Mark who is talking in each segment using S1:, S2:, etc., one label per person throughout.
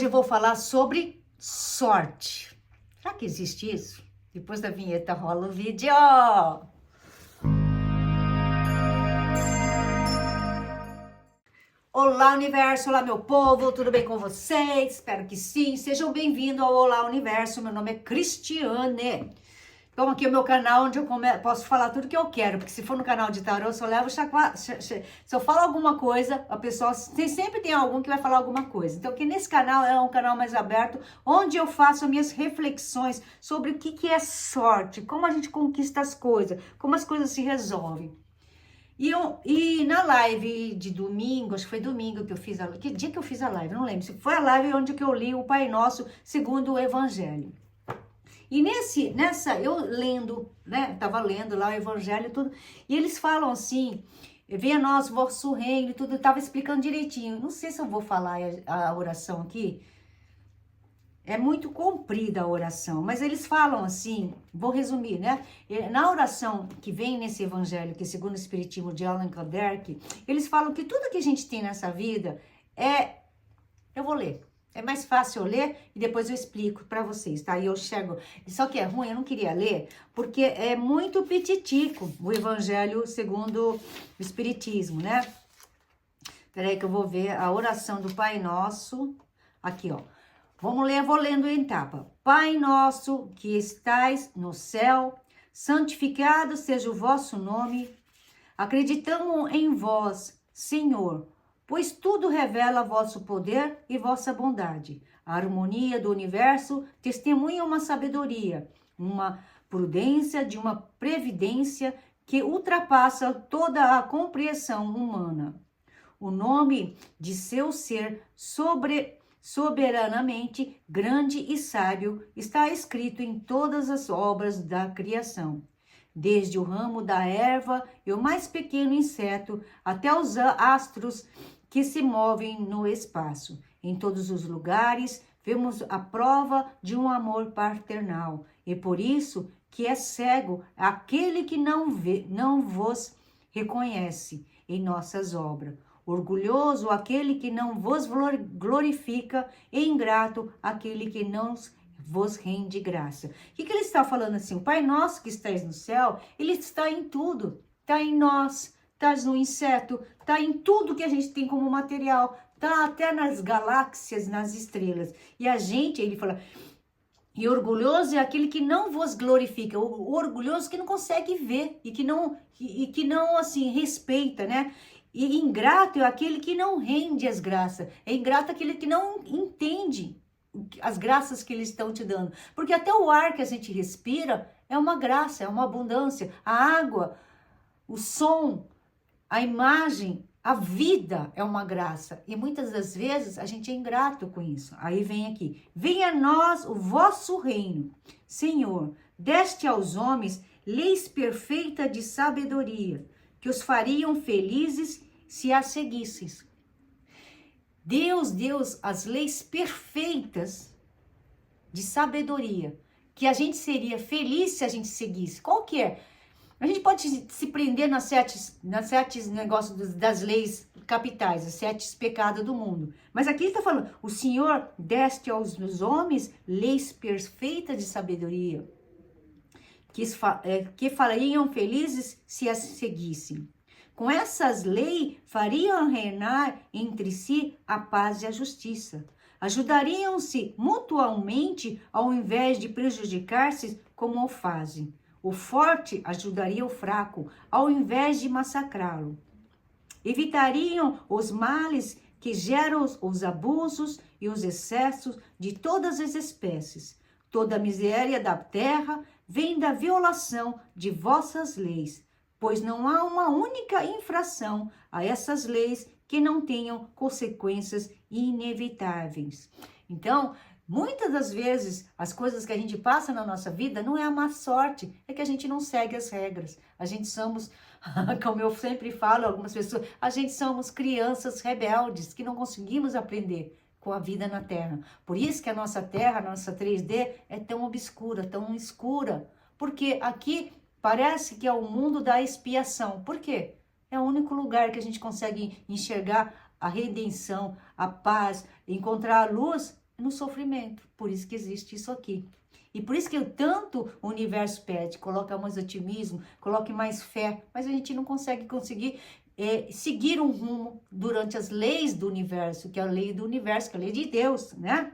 S1: Hoje eu vou falar sobre sorte. Será que existe isso? Depois da vinheta rola o vídeo. Olá, Universo! Olá, meu povo! Tudo bem com vocês? Espero que sim. Sejam bem-vindos ao Olá, Universo. Meu nome é Cristiane. Então, aqui é o meu canal onde eu posso falar tudo que eu quero, porque se for no canal de tarô, eu só levo se eu falo alguma coisa, a pessoa sempre tem algum que vai falar alguma coisa. Então, aqui nesse canal é um canal mais aberto, onde eu faço minhas reflexões sobre o que é sorte, como a gente conquista as coisas, como as coisas se resolvem. E na live de domingo, acho que foi domingo que eu fiz que dia que eu fiz a live? Não lembro. Se foi a live onde que eu li o Pai Nosso segundo o Evangelho. E eu lendo, né, tava lendo lá o Evangelho e tudo, e eles falam assim, venha a nós vosso reino e tudo, eu tava explicando direitinho. Não sei se eu vou falar a oração aqui, é muito comprida a oração, mas eles falam assim, vou resumir, né? Na oração que vem nesse Evangelho, que é segundo o Espiritismo de Allan Kardec, eles falam que tudo que a gente tem nessa vida eu vou ler. É mais fácil eu ler e depois eu explico para vocês, tá? E eu chego. Só que é ruim, eu não queria ler, porque é muito petitico o Evangelho segundo o Espiritismo, né? Peraí que eu vou ver a oração do Pai Nosso. Aqui, ó. Vamos ler, eu vou lendo em etapa. Pai Nosso, que estais no céu, santificado seja o vosso nome. Acreditamos em vós, Senhor, pois tudo revela vosso poder e vossa bondade. A harmonia do universo testemunha uma sabedoria, uma prudência de uma previdência que ultrapassa toda a compreensão humana. O nome de seu ser soberanamente grande e sábio está escrito em todas as obras da criação. Desde o ramo da erva e o mais pequeno inseto até os astros que se movem no espaço. Em todos os lugares, vemos a prova de um amor paternal. E por isso que é cego aquele que não vos reconhece em nossas obras. Orgulhoso aquele que não vos glorifica, e ingrato aquele que não vos rende graça. O que ele está falando assim? O Pai Nosso que estais no céu, ele está em tudo. Está em nós, está no inseto, está em tudo que a gente tem como material, está até nas galáxias, nas estrelas. E a gente, ele fala, e orgulhoso é aquele que não vos glorifica, o orgulhoso que não consegue ver e que não assim, respeita, né? E ingrato é aquele que não rende as graças, é ingrato aquele que não entende as graças que eles estão te dando. Porque até o ar que a gente respira é uma graça, é uma abundância. A água, o som, a imagem, a vida é uma graça. E muitas das vezes a gente é ingrato com isso. Aí vem aqui. Venha a nós o vosso reino. Senhor, deste aos homens leis perfeitas de sabedoria, que os fariam felizes se as seguisses. Deus deu as leis perfeitas de sabedoria, que a gente seria feliz se a gente seguisse. Qual que é? A gente pode se prender nas sete negócios das leis capitais, os 7 pecados do mundo. Mas aqui ele está falando, o Senhor deste aos homens leis perfeitas de sabedoria, que fariam felizes se as seguissem. Com essas leis, fariam reinar entre si a paz e a justiça. Ajudariam-se mutuamente ao invés de prejudicar-se como o fazem. O forte ajudaria o fraco ao invés de massacrá-lo. Evitariam os males que geram os abusos e os excessos de todas as espécies. Toda a miséria da terra vem da violação de vossas leis, pois não há uma única infração a essas leis que não tenham consequências inevitáveis. Então, muitas das vezes, as coisas que a gente passa na nossa vida não é a má sorte, é que a gente não segue as regras. A gente somos, como eu sempre falo, algumas pessoas, a gente somos crianças rebeldes que não conseguimos aprender com a vida na Terra. Por isso que a nossa Terra, a nossa 3D, é tão obscura, tão escura. Porque aqui parece que é o mundo da expiação. Por quê? É o único lugar que a gente consegue enxergar a redenção, a paz, encontrar a luz no sofrimento. Por isso que existe isso aqui. E por isso que tanto o universo pede, coloca mais otimismo, coloque mais fé, mas a gente não consegue seguir um rumo durante as leis do universo, que é a lei do universo, que é a lei de Deus, né?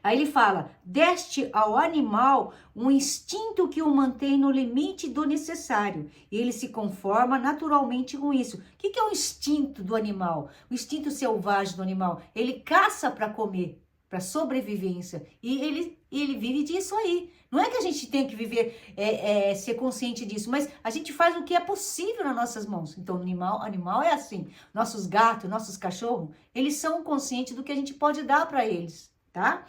S1: Aí ele fala, deste ao animal um instinto que o mantém no limite do necessário. E ele se conforma naturalmente com isso. O que é o instinto do animal? O instinto selvagem do animal. Ele caça para comer, para sobrevivência. E ele vive disso aí. Não é que a gente tem que viver, ser consciente disso, mas a gente faz o que é possível nas nossas mãos. Então, animal é assim. Nossos gatos, nossos cachorros, eles são conscientes do que a gente pode dar para eles, tá?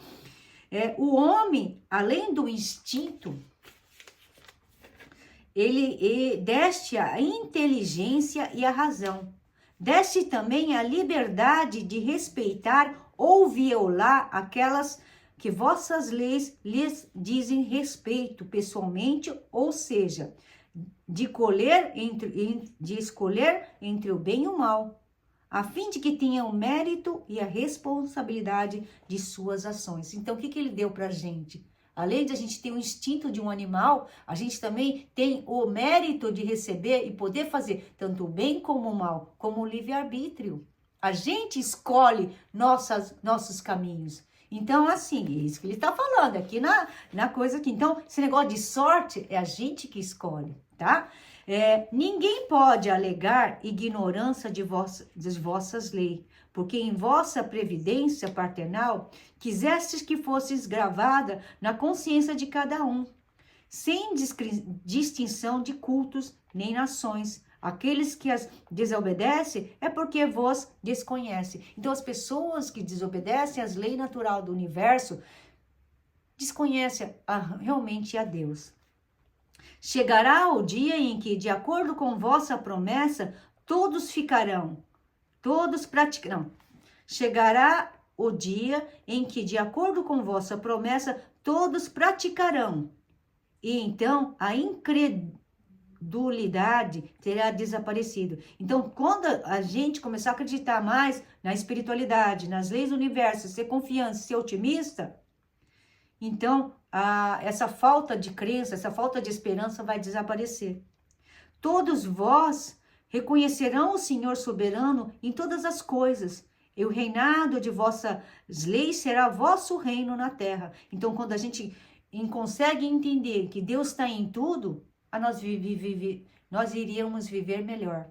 S1: O homem, além do instinto, ele deste a inteligência e a razão. Deste também a liberdade de respeitar ou violar aquelas que vossas leis lhes dizem respeito pessoalmente, ou seja, de escolher entre o bem e o mal, a fim de que tenha o mérito e a responsabilidade de suas ações. Então, o que ele deu para a gente? Além de a gente ter o instinto de um animal, a gente também tem o mérito de receber e poder fazer tanto o bem como o mal, como o livre-arbítrio. A gente escolhe nossos caminhos. Então, assim, é isso que ele está falando aqui na coisa aqui. Então, esse negócio de sorte é a gente que escolhe, tá? Ninguém pode alegar ignorância de vossas leis, porque em vossa previdência paternal quisestes que fosses gravada na consciência de cada um, sem distinção de cultos nem nações. Aqueles que as desobedecem é porque vos desconhece. Então, as pessoas que desobedecem às leis naturais do universo desconhecem realmente a Deus. Chegará o dia em que, de acordo com vossa promessa, todos praticarão. Chegará o dia em que, de acordo com vossa promessa, todos praticarão. E então a incredulidade terá desaparecido. Então, quando a gente começar a acreditar mais na espiritualidade, nas leis do universo, ser confiante, ser otimista, então essa falta de crença, essa falta de esperança vai desaparecer. Todos vós reconhecerão o Senhor soberano em todas as coisas, e o reinado de vossas leis será vosso reino na terra. Então, quando a gente consegue entender que Deus está em tudo, nós iríamos viver melhor.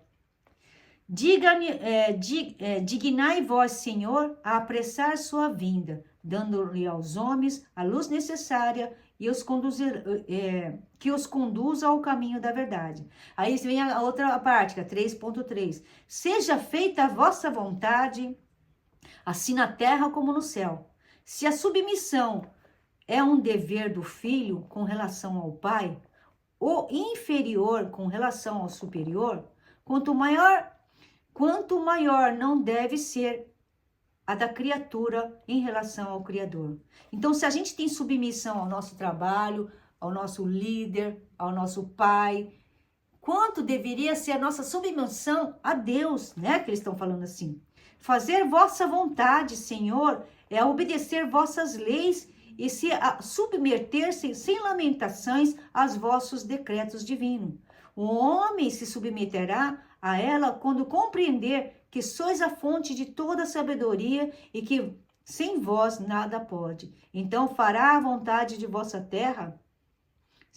S1: Dignai vós, Senhor, a apressar sua vinda, dando-lhe aos homens a luz necessária e que os conduza ao caminho da verdade. Aí vem a outra parte, que é 3.3. Seja feita a vossa vontade, assim na terra como no céu. Se a submissão é um dever do filho com relação ao pai, ou inferior com relação ao superior, quanto maior não deve ser a da criatura em relação ao Criador. Então, se a gente tem submissão ao nosso trabalho, ao nosso líder, ao nosso pai, quanto deveria ser a nossa submissão a Deus, né? Que eles estão falando assim. Fazer vossa vontade, Senhor, é obedecer vossas leis e se submeter-se sem lamentações aos vossos decretos divinos. O homem se submeterá a ela quando compreender que sois a fonte de toda sabedoria e que sem vós nada pode. Então fará a vontade de vossa terra,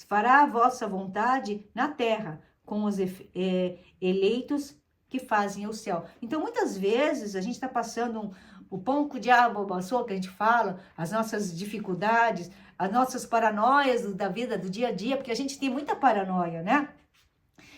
S1: fará a vossa vontade na terra, com os eleitos que fazem o céu. Então muitas vezes a gente está passando o pão com o diabo amassou, que a gente fala, as nossas dificuldades, as nossas paranoias da vida, do dia a dia, porque a gente tem muita paranoia, né?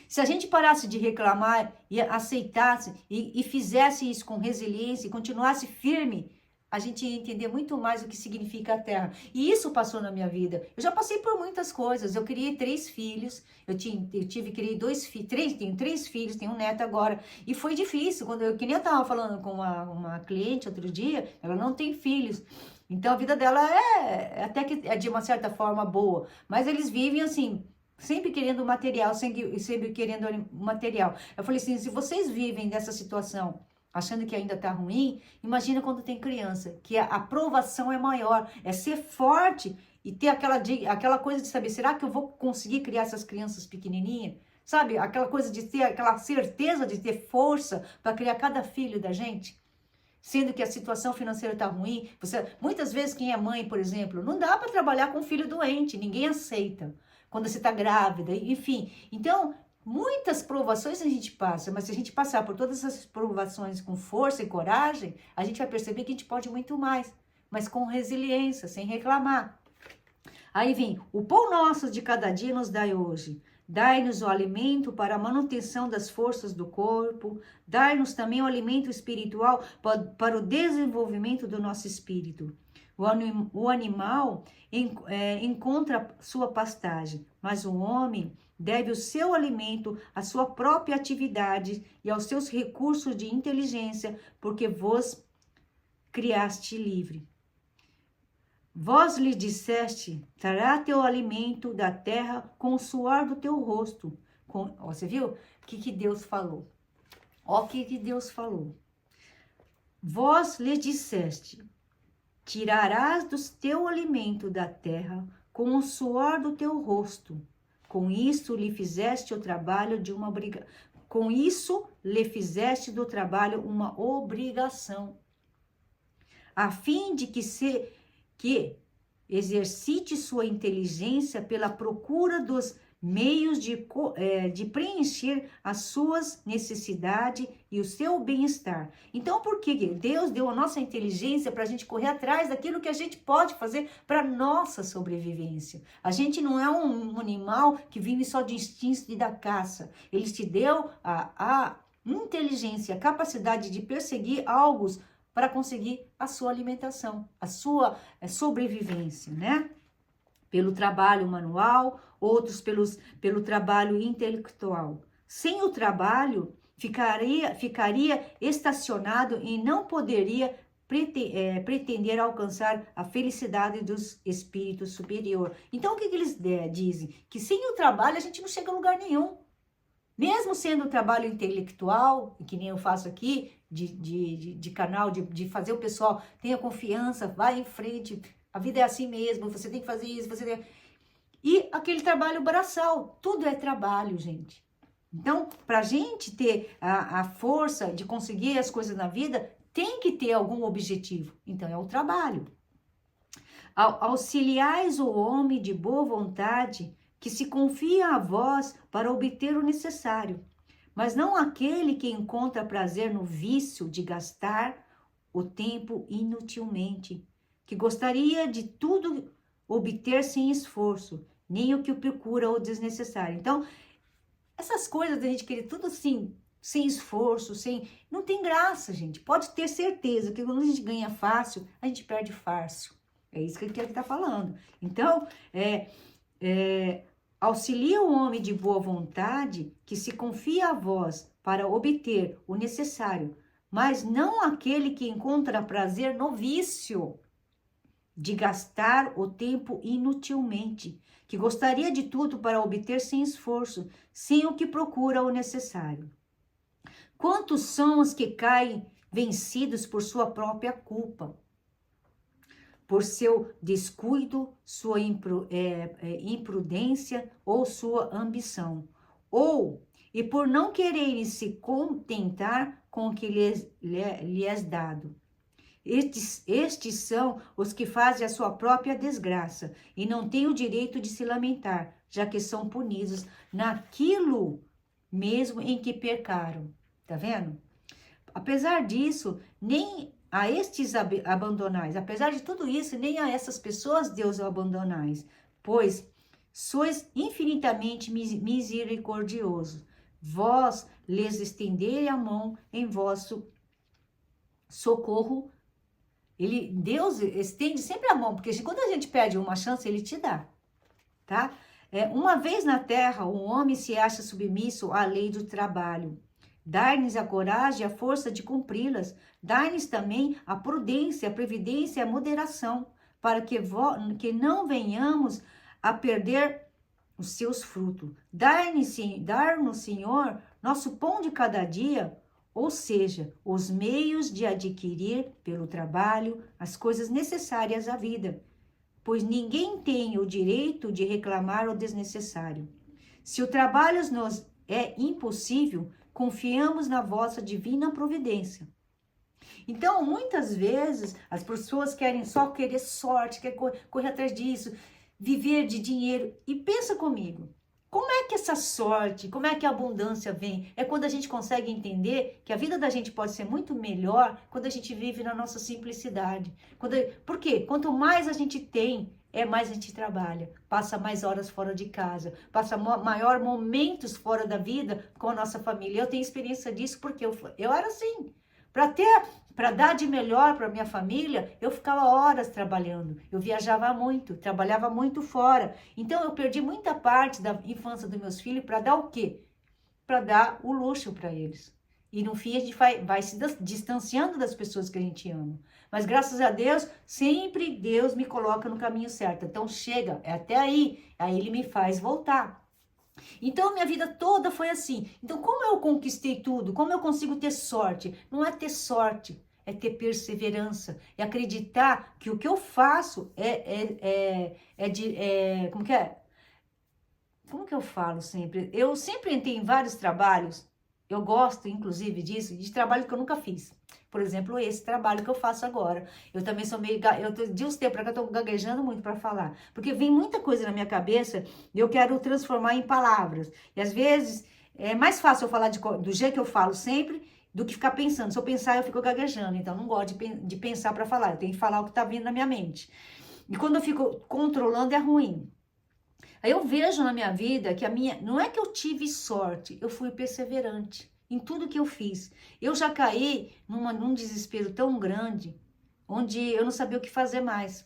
S1: Se a gente parasse de reclamar e aceitasse e fizesse isso com resiliência e continuasse firme, a gente ia entender muito mais o que significa a terra. E isso passou na minha vida. Eu já passei por muitas coisas. Eu criei 3 filhos. Criei 2 filhos. Tenho 3 filhos, tenho um neto agora. E foi difícil. Que nem eu estava falando com uma cliente outro dia, ela não tem filhos. Então a vida dela até que é de uma certa forma boa. Mas eles vivem assim, sempre querendo material, sempre querendo material. Eu falei assim, se vocês vivem dessa situação, achando que ainda está ruim, imagina quando tem criança, que a aprovação é maior, é ser forte e ter aquela coisa de saber, será que eu vou conseguir criar essas crianças pequenininhas? Sabe, aquela coisa de ter aquela certeza de ter força para criar cada filho da gente, sendo que a situação financeira está ruim. Muitas vezes quem é mãe, por exemplo, não dá para trabalhar com um filho doente, ninguém aceita. Quando você está grávida, enfim. Então, muitas provações a gente passa, mas se a gente passar por todas essas provações com força e coragem, a gente vai perceber que a gente pode muito mais, mas com resiliência, sem reclamar. Aí vem, o pão nosso de cada dia nos dai hoje. Dai-nos o alimento para a manutenção das forças do corpo. Dai-nos também o alimento espiritual para o desenvolvimento do nosso espírito. O animal encontra sua pastagem, mas o homem deve o seu alimento à sua própria atividade e aos seus recursos de inteligência, porque vos criaste livre. Vós lhe disseste, trará teu alimento da terra com o suor do teu rosto. Você viu o que Deus falou? Ó, o que Deus falou. Vós lhe disseste, tirarás do teu alimento da terra com o suor do teu rosto. Com isso lhe fizeste o trabalho de uma obrigação. Com isso lhe fizeste do trabalho uma obrigação, a fim de que exercite sua inteligência pela procura dos meios de preencher as suas necessidades e o seu bem-estar. Então, por que Deus deu a nossa inteligência para a gente correr atrás daquilo que a gente pode fazer para nossa sobrevivência? A gente não é um animal que vive só de instinto e da caça. Ele te deu a inteligência, a capacidade de perseguir algo para conseguir a sua alimentação, a sua sobrevivência, né? Pelo trabalho manual, outros pelo trabalho intelectual. Sem o trabalho, ficaria estacionado e não poderia pretender alcançar a felicidade dos espíritos superior. Então, o que eles dizem? Que sem o trabalho a gente não chega a lugar nenhum. Mesmo sendo trabalho intelectual, que nem eu faço aqui, de canal, de fazer o pessoal tenha confiança, vai em frente, a vida é assim mesmo, você tem que fazer isso, E aquele trabalho braçal, tudo é trabalho, gente. Então, para a gente ter a força de conseguir as coisas na vida, tem que ter algum objetivo. Então, é o trabalho. Auxiliais o homem de boa vontade, que se confia a vós para obter o necessário, mas não aquele que encontra prazer no vício de gastar o tempo inutilmente, que gostaria de tudo obter sem esforço, nem o que o procura o desnecessário. Então, essas coisas da gente querer tudo assim, sem esforço, não tem graça, gente. Pode ter certeza que quando a gente ganha fácil, a gente perde fácil. É isso que ele está falando. Então, auxilia o homem de boa vontade que se confia a vós para obter o necessário, mas não aquele que encontra prazer no vício de gastar o tempo inutilmente, que gostaria de tudo para obter sem esforço, sem o que procura o necessário. Quantos são os que caem vencidos por sua própria culpa, por seu descuido, sua imprudência ou sua ambição, e por não quererem se contentar com o que lhes é dado. Estes são os que fazem a sua própria desgraça e não têm o direito de se lamentar, já que são punidos naquilo mesmo em que pecaram. Tá vendo? Apesar disso, nem a estes abandonais, apesar de tudo isso, nem a essas pessoas Deus abandonais, pois sois infinitamente misericordioso. Vós lhes estenderei a mão em vosso socorro. Deus estende sempre a mão, porque quando a gente pede uma chance, Ele te dá, tá? Uma vez na terra, o homem se acha submisso à lei do trabalho. Dar-nos a coragem e a força de cumpri-las. Dar-nos também a prudência, a previdência e a moderação, para que não venhamos a perder os seus frutos. Dar-nos, Senhor, nosso pão de cada dia, ou seja, os meios de adquirir pelo trabalho as coisas necessárias à vida, pois ninguém tem o direito de reclamar o desnecessário. Se o trabalho nos é impossível, confiamos na vossa divina providência. Então, muitas vezes, as pessoas querem só querer sorte, quer correr atrás disso, viver de dinheiro. E pensa comigo, como é que essa sorte, como é que a abundância vem? É quando a gente consegue entender que a vida da gente pode ser muito melhor quando a gente vive na nossa simplicidade. Por quê? Quanto mais a gente tem, mais a gente trabalha, passa mais horas fora de casa, passa maior momentos fora da vida com a nossa família. Eu tenho experiência disso porque eu era assim. Para dar de melhor para minha família, eu ficava horas trabalhando. Eu viajava muito, trabalhava muito fora. Então eu perdi muita parte da infância dos meus filhos para dar o quê? Para dar o luxo para eles. E no fim a gente vai se distanciando das pessoas que a gente ama. Mas graças a Deus, sempre Deus me coloca no caminho certo. Então chega, é até aí. Aí Ele me faz voltar. Então, minha vida toda foi assim. Então, como eu conquistei tudo? Como eu consigo ter sorte? Não é ter sorte, é ter perseverança. É acreditar que o que eu faço como que é? Como que eu falo sempre? Eu sempre entrei em vários trabalhos. Eu gosto, inclusive, disso, de trabalho que eu nunca fiz. Por exemplo, esse trabalho que eu faço agora. Eu também sou meio... De uns tempos para cá, eu tô gaguejando muito para falar. Porque vem muita coisa na minha cabeça e eu quero transformar em palavras. E às vezes é mais fácil eu falar do jeito que eu falo sempre do que ficar pensando. Se eu pensar, eu fico gaguejando. Então, eu não gosto de pensar para falar. Eu tenho que falar o que tá vindo na minha mente. E quando eu fico controlando, é ruim. Aí eu vejo na minha vida que não é que eu tive sorte, eu fui perseverante em tudo que eu fiz. Eu já caí num desespero tão grande, onde eu não sabia o que fazer mais.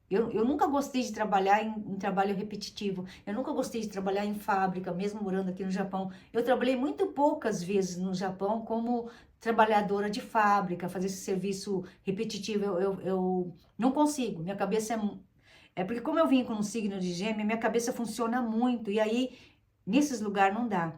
S1: Eu nunca gostei de trabalhar em trabalho repetitivo. Eu nunca gostei de trabalhar em fábrica, mesmo morando aqui no Japão. Eu trabalhei muito poucas vezes no Japão como trabalhadora de fábrica, fazer esse serviço repetitivo. Eu não consigo, minha cabeça é porque como eu vim com um signo de Gêmeo, minha cabeça funciona muito, e aí, nesses lugares não dá.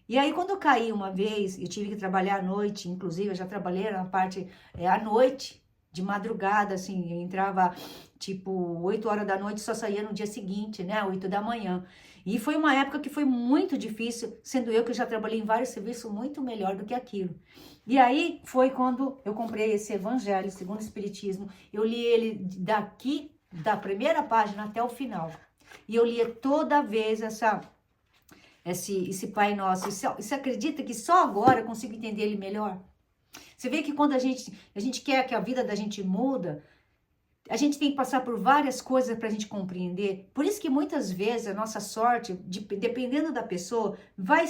S1: E aí, quando eu caí uma vez, eu tive que trabalhar à noite, inclusive, eu já trabalhei na parte à noite, de madrugada, assim, eu entrava, tipo, 8 horas da noite, só saía no dia seguinte, né, 8 da manhã. E foi uma época que foi muito difícil, sendo eu que já trabalhei em vários serviços muito melhor do que aquilo. E aí, foi quando eu comprei esse Evangelho, segundo o Espiritismo, eu li ele daqui da primeira página até o final. E eu lia toda vez esse Pai Nosso. Você acredita que só agora eu consigo entender ele melhor? Você vê que quando a gente quer que a vida da gente muda, a gente tem que passar por várias coisas para a gente compreender. Por isso que muitas vezes a nossa sorte, dependendo da pessoa, vai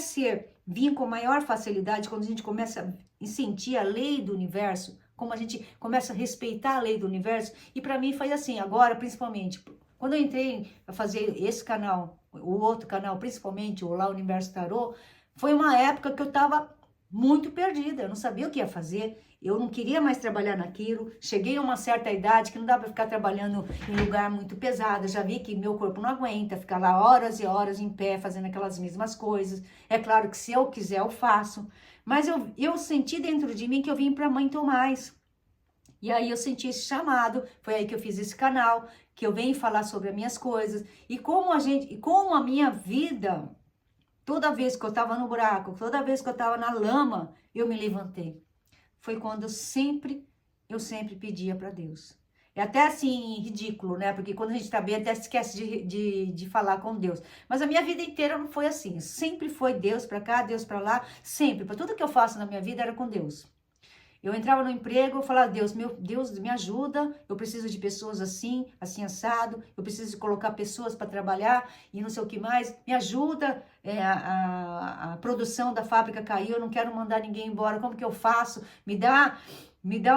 S1: vir com maior facilidade quando a gente começa a sentir a lei do universo, como a gente começa a respeitar a lei do universo. E para mim foi assim, agora principalmente, quando eu entrei a fazer esse canal, o outro canal, principalmente o Lá Universo Tarô, foi uma época que eu estava muito perdida, eu não sabia o que ia fazer, eu não queria mais trabalhar naquilo, cheguei a uma certa idade que não dá para ficar trabalhando em lugar muito pesado, já vi que meu corpo não aguenta ficar lá horas e horas em pé fazendo aquelas mesmas coisas. É claro que se eu quiser eu faço, mas eu senti dentro de mim que eu vim para Mãe Tomás. E aí eu senti esse chamado, foi aí que eu fiz esse canal, que eu venho falar sobre as minhas coisas, e como a minha vida, toda vez que eu estava no buraco, toda vez que eu estava na lama, eu me levantei. Foi quando eu sempre pedia para Deus. É até assim, ridículo, né? Porque quando a gente tá bem, até esquece de falar com Deus. Mas a minha vida inteira não foi assim. Sempre foi Deus para cá, Deus para lá. Sempre. Para tudo que eu faço na minha vida era com Deus. Eu entrava no emprego, eu falava, Deus, meu Deus, me ajuda, eu preciso de pessoas assim, assim assado, eu preciso de colocar pessoas para trabalhar e não sei o que mais, me ajuda, a produção da fábrica caiu, eu não quero mandar ninguém embora, como que eu faço? Me dá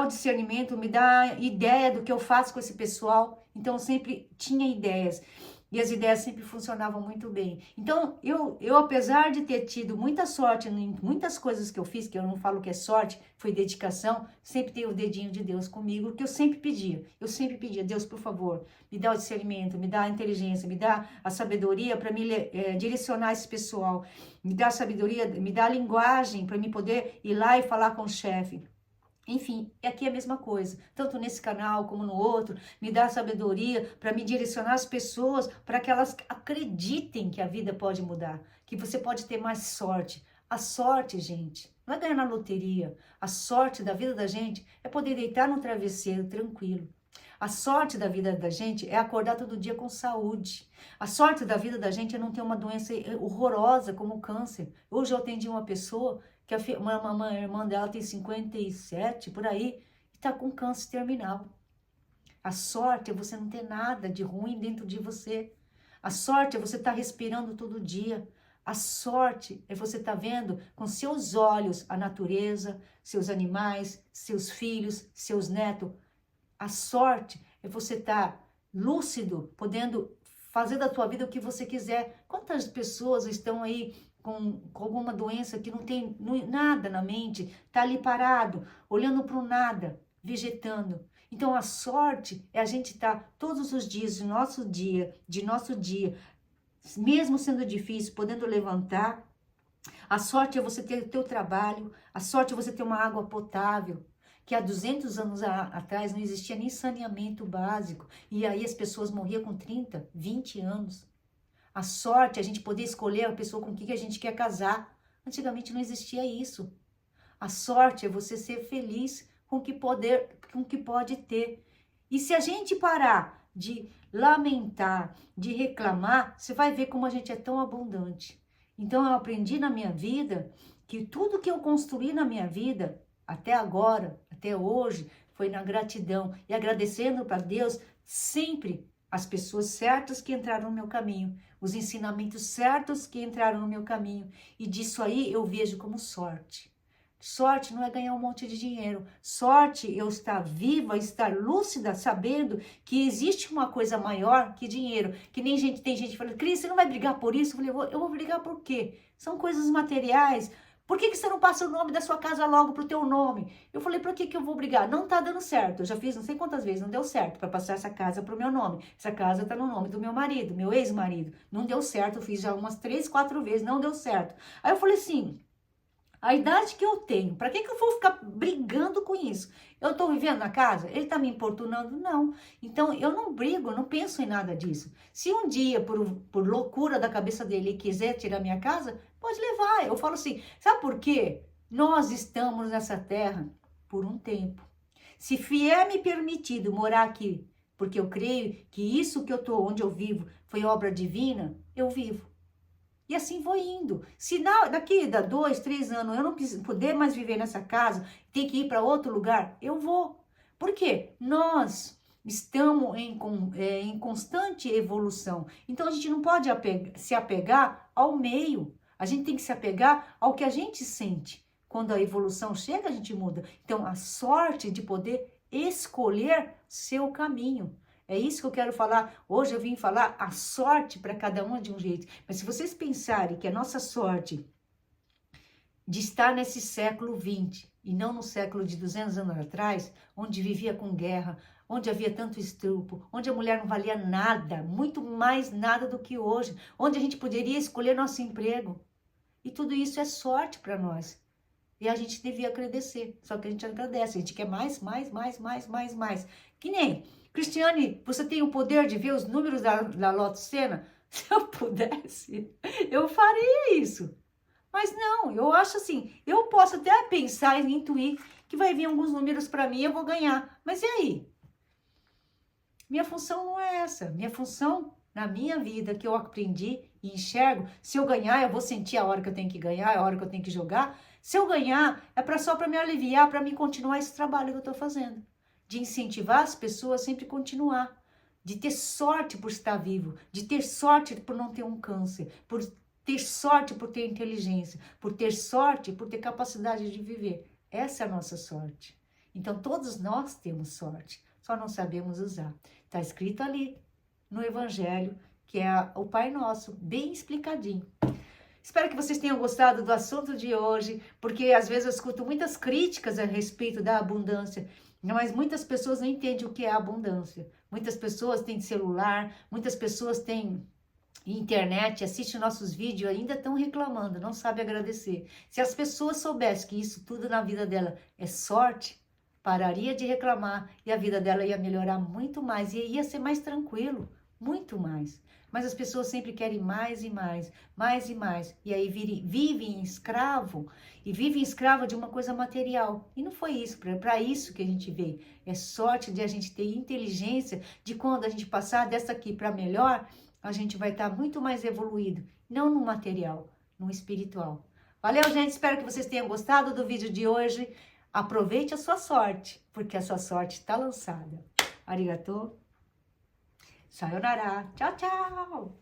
S1: o discernimento, me dá ideia do que eu faço com esse pessoal. Então eu sempre tinha ideias. E as ideias sempre funcionavam muito bem. Então, eu apesar de ter tido muita sorte em muitas coisas que eu fiz, que eu não falo que é sorte, foi dedicação, sempre tenho o dedinho de Deus comigo, que eu sempre pedia. Eu sempre pedia, Deus, por favor, me dá o discernimento, me dá a inteligência, me dá a sabedoria para me direcionar esse pessoal, me dá a sabedoria, me dá a linguagem para me poder ir lá e falar com o chefe. Enfim, aqui é a mesma coisa, tanto nesse canal como no outro, me dá sabedoria para me direcionar as pessoas, para que elas acreditem que a vida pode mudar, que você pode ter mais sorte. A sorte, gente, não é ganhar na loteria. A sorte da vida da gente é poder deitar no travesseiro tranquilo. A sorte da vida da gente é acordar todo dia com saúde. A sorte da vida da gente é não ter uma doença horrorosa como o câncer. Hoje eu atendi uma pessoa que a irmã dela tem 57, por aí, e está com câncer terminal. A sorte é você não ter nada de ruim dentro de você. A sorte é você estar respirando todo dia. A sorte é você estar vendo com seus olhos a natureza, seus animais, seus filhos, seus netos. A sorte é você estar lúcido, podendo fazer da tua vida o que você quiser. Quantas pessoas estão aí com alguma doença que não tem nada na mente, tá ali parado, olhando para o nada, vegetando. Então a sorte é a gente estar todos os dias de nosso dia, mesmo sendo difícil, podendo levantar. A sorte é você ter o teu trabalho, a sorte é você ter uma água potável, que há 200 anos atrás não existia nem saneamento básico, e aí as pessoas morriam com 30, 20 anos. A sorte é a gente poder escolher a pessoa com quem a gente quer casar. Antigamente não existia isso. A sorte é você ser feliz com o que pode ter. E se a gente parar de lamentar, de reclamar, você vai ver como a gente é tão abundante. Então eu aprendi na minha vida que tudo que eu construí na minha vida, até agora, até hoje, foi na gratidão e agradecendo para Deus sempre as pessoas certas que entraram no meu caminho, os ensinamentos certos que entraram no meu caminho. E disso aí eu vejo como sorte. Sorte não é ganhar um monte de dinheiro. Sorte eu estar viva, estar lúcida, sabendo que existe uma coisa maior que dinheiro. Que nem tem gente falando, Cris, você não vai brigar por isso? Eu falei, eu vou brigar por quê? São coisas materiais. Por que você não passa o nome da sua casa logo pro teu nome? Eu falei, por que eu vou brigar? Não tá dando certo. Eu já fiz não sei quantas vezes, não deu certo para passar essa casa pro meu nome. Essa casa tá no nome do meu marido, meu ex-marido. Não deu certo, eu fiz já umas 3, 4 vezes, não deu certo. Aí eu falei assim, a idade que eu tenho, para que eu vou ficar brigando com isso? Eu tô vivendo na casa? Ele tá me importunando? Não. Então, eu não brigo, eu não penso em nada disso. Se um dia, por loucura da cabeça dele, ele quiser tirar minha casa, pode levar. Eu falo assim, sabe por quê? Nós estamos nessa terra por um tempo. Se vier me permitido morar aqui, porque eu creio que isso que eu tô, onde eu vivo, foi obra divina, eu vivo. E assim vou indo. Se daqui a 2, 3 anos eu não puder mais viver nessa casa, ter que ir para outro lugar, eu vou. Por quê? Nós estamos em constante evolução. Então a gente não pode se apegar ao meio. A gente tem que se apegar ao que a gente sente. Quando a evolução chega, a gente muda. Então a sorte de poder escolher seu caminho. É isso que eu quero falar. Hoje eu vim falar a sorte para cada um de um jeito. Mas se vocês pensarem que a nossa sorte de estar nesse século XX e não no século de 200 anos atrás, onde vivia com guerra, onde havia tanto estupro, onde a mulher não valia nada, muito mais nada do que hoje, onde a gente poderia escolher nosso emprego. E tudo isso é sorte para nós. E a gente devia agradecer. Só que a gente agradece, a gente quer mais. Que nem... Cristiane, você tem o poder de ver os números da Loto Sena? Se eu pudesse, eu faria isso. Mas não, eu acho assim, eu posso até pensar e intuir que vai vir alguns números para mim e eu vou ganhar. Mas e aí? Minha função não é essa. Minha função na minha vida, que eu aprendi e enxergo, se eu ganhar, eu vou sentir a hora que eu tenho que ganhar, a hora que eu tenho que jogar. Se eu ganhar, é só para me aliviar, para me continuar esse trabalho que eu estou fazendo. De incentivar as pessoas a sempre continuar, de ter sorte por estar vivo, de ter sorte por não ter um câncer, por ter sorte por ter inteligência, por ter sorte por ter capacidade de viver. Essa é a nossa sorte. Então todos nós temos sorte, só não sabemos usar. Está escrito ali no Evangelho que é o Pai Nosso, bem explicadinho. Espero que vocês tenham gostado do assunto de hoje, porque às vezes eu escuto muitas críticas a respeito da abundância, mas muitas pessoas não entendem o que é abundância. Muitas pessoas têm celular, muitas pessoas têm internet, assistem nossos vídeos e ainda estão reclamando, não sabem agradecer. Se as pessoas soubessem que isso tudo na vida dela é sorte, pararia de reclamar e a vida dela ia melhorar muito mais e ia ser mais tranquilo, muito mais. Mas as pessoas sempre querem mais e mais, mais e mais. E aí vivem escravo, e vivem escravo de uma coisa material. E não foi isso, para isso que a gente veio. É sorte de a gente ter inteligência, de quando a gente passar dessa aqui para melhor, a gente vai estar muito mais evoluído. Não no material, no espiritual. Valeu, gente. Espero que vocês tenham gostado do vídeo de hoje. Aproveite a sua sorte, porque a sua sorte está lançada. Arigatou. Sayonara. Tchau, tchau.